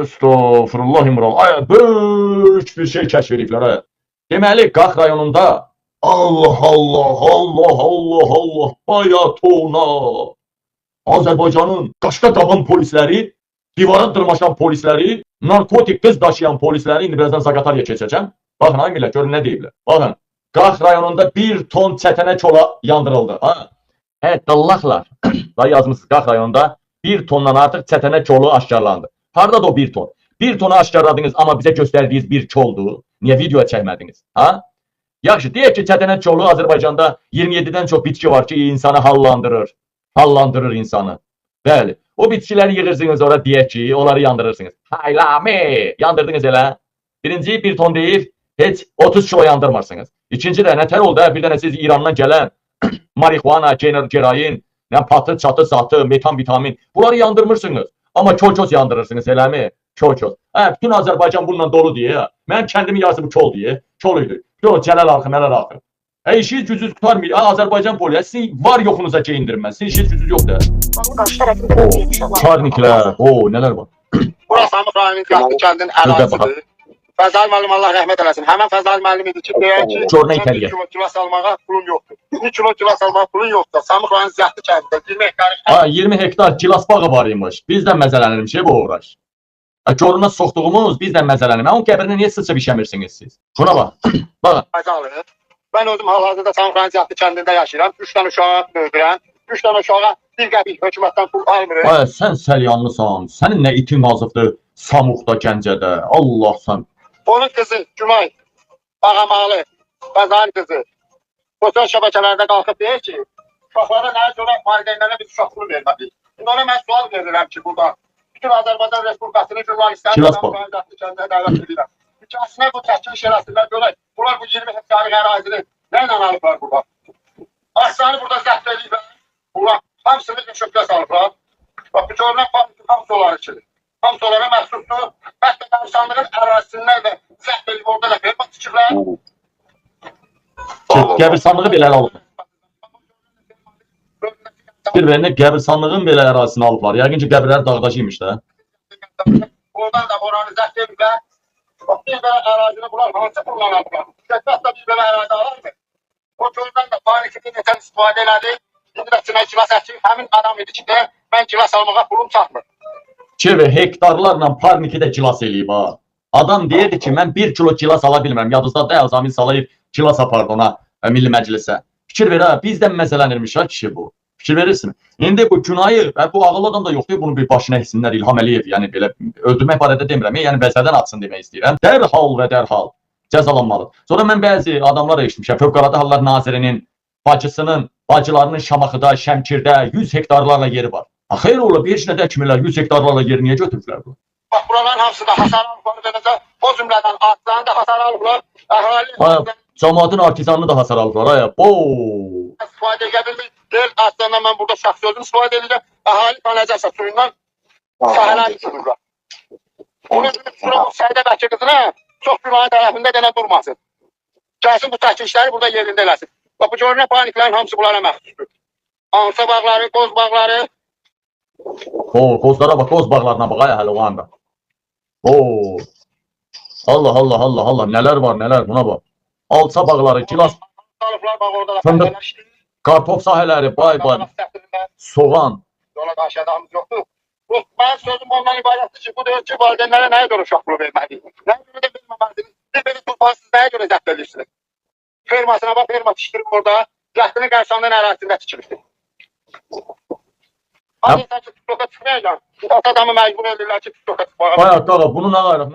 Estağfurullah İmran. Ay, böyük bir şey kəşf ediblər. Ay. Deməli, Qax rayonunda Allah Allah Allah Allah Allah Bayatona Azərbaycanın qaşqa qaban polisləri, divara dırmaşan polisləri, narkotik qız daşıyan polisləri indi birazdan Zaqatalaya keçəcəm. Baxın, ay millət, görün nə deyiblər. Baxın, Qax rayonunda 1 ton çətənə çola yandırıldı. Ha? Dallaqlar. Da yazmışsınız, Qax rayonunda 1 tondan artıq çətənə çolu aşkarlandı. Hardadır o 1 ton? 1 tonu aşkarladınız amma bizə göstərdiyiniz bir çoldur. Niyə video çəkmədiniz? Ha? Yaxşı, deyək ki, çətənə çolu Azərbaycanda 27-dən çox bitki var ki, insanı hallandırır. Hallandırır insanı. Bəli. O bitkiləri yığırsınız ora, deyək ki, onları yandırırsınız. Haylami! Yandırdınız elə. Birinci 1 ton deyil, heç 30 kilo yandırmarsınız. İkinci də nətər oldu? Bir dənə siz İrandan gələn marihuana, gerayin, patı, çatı, satı, metan, vitamin. Bunları yandırmırsınız. Amma kol-kos yandırırsınız, eləmi? Kol-kos. Bütün Azərbaycan bununla dolu deyə. Mən kəndimi yazıb kol deyə. Kol idi. Yox, Cəlal arxı, Mələr arxı. İşiniz gücünüz tutarmıyor. Azərbaycan polisi sizin var yoxunuza geyindirməz. Sizin işiniz gücünüz yox da. Karniklər, nələr var? Burası Samux rayonunun Qatlı kəndinin ərazisidir. Fəzal müəllim Allah rəhmət eləsin. Həmən Fəzal müəllim idi ki, deyək ki, 1 kilo gilas almağa pulum yoxdur. 1 kilo gilas almağa pulun yoxdur. Samux rayonunun Qatlı kəndində 20 hektar. 20 hektar gilas bağı var imiş. Bizdən məzələnirmiş bu uğraş. Coruna soxduğumuz bizdən məzələnir. Onun qəbrini niyə sıçıb işəmirsiniz siz? Şuna bax. Baxın. Mən özüm hal-hazırda Samux rayonunun Qatlı kəndində yaşayıram. 3 dənə uşağı böyüdürəm. 3 dənə uşağa 1 qəpik hökumətdən pul almırıq. Sən səlyanlısan. Sənin nə itin azıqdır Samuqda, Gəncədə. Allah sən. Onun qızı Cümay, Bağamalı, Qazan qızı sosial şəbəkələrdə qalxıb deyir ki, uşaqlara nəyə görə valideynlərə biz uşaq pulu vermədik. Şimdi ona mən sual verirəm ki, burada bütün Azərbaycan Respublikasının jurnalistlərini Qatlı kəndinə dəvət edirəm. Aslında bu çəkiliş eləsinlər görək. Bunlar bu 20 hektarlık ərazini nə ilə alıblar burada? Aslanı burada zəbt ediblər. Bunlar hamısını çöplə salıblar. Bax, bu görünən hamısı onları içilir. Hamısı onlara məxsusdur. Hətta danışanlığın ərazisindən də zəbt edib orada da ferma tikirlər. Qəbirstanlığı belə alıb. Bir verində qəbirstanlığın belə ərazisini alıblar. Yəqin ki, qəbirlər dağdaşıymış da. Oradan da oranı zəbt ediblər. Bax, bir belə ərazini bunlar hansı kullanarlar? Şəhbət da bir belə ərazi alarmı? O göldən də panikini nətən istifadə elədi. İndi də sinə gilas əkib, həmin adam idi ki, mən gilas almağa pulum çatmır. Hektarlarla Parniki də gilas eləyib ha. Adam deyirdi ki, mən 1 kilo gilas ala bilmirəm. Yadınızda da Əzamil Salayev gilas apardı ona Milli Məclisə. Fikir ver ha, bizdən məzələnirmiş ha kişi bu. Fikir verirsin. İndi bu günayı, bu ağıllı adam da yoxdur, bunu bir başına etsinlər İlham Əliyev. Yəni belə öldürmək barədə demirəm, yəni vəzədən atsın demək istəyirəm. Dərhal və dərhal cəzalanmalı. Sonra mən bəzi adamlar eşitmişəm. Fövqəladə Hallar Nazirinin bacılarının Şamaxıda, Şəmkirdə 100 hektarlarla yeri var. Xeyr ola, bir işlə dəkmirlər 100 hektarlarla yeri niyə götürürlər bu? Bax, buraların hamısı da hasar alıblar. O cümlədən atlarını da hasar alıblar. Cəmaatın artizanını da hasar alıblar. İstifadə edə bilmir. Deyil, aslında mən burada şəxsi özüm istifadə edəcəm. Əhali tanıyacaqsa suyundan sahələr düşürürlər. Onun üçün Səidə Bəkir qızına çox günahın tərəfində denə durmasın. Gəlsin bu çəkilişləri burada yerində eləsin. Bax, bu görünən paniklərin hamısı bunlara məxsusdur. Ansa bağları, qoz bağları. Qozlara bax, qoz bağlarına bax, hələ o anda. Allah, Allah, Allah, Allah, nələr var, nələr, buna bax. Alça bağları, gilas, fındıq, kartof sahələri, bay, soğan. Yola qarşı adamımız yoxdur. Mənim sözüm ondan ibarətdir ki, bu deyir ki, valideynlərə nəyə görə uşaq pulu verməliyik? Nəyə görə də bilməməlisiniz? Belə torpaqsız nəyə görə zəbt edirsiniz? Fermasına bax, ferma tikdirib orada, rəhdinin qarşılanan ərazisində tikilmişdir. Hani sən ki, TikTok'a çıxmayacaq. Adamı məcbur edirlər ki, TikTok'a çıxmağa. Bayaq, qaqa, bunu nə qaraq?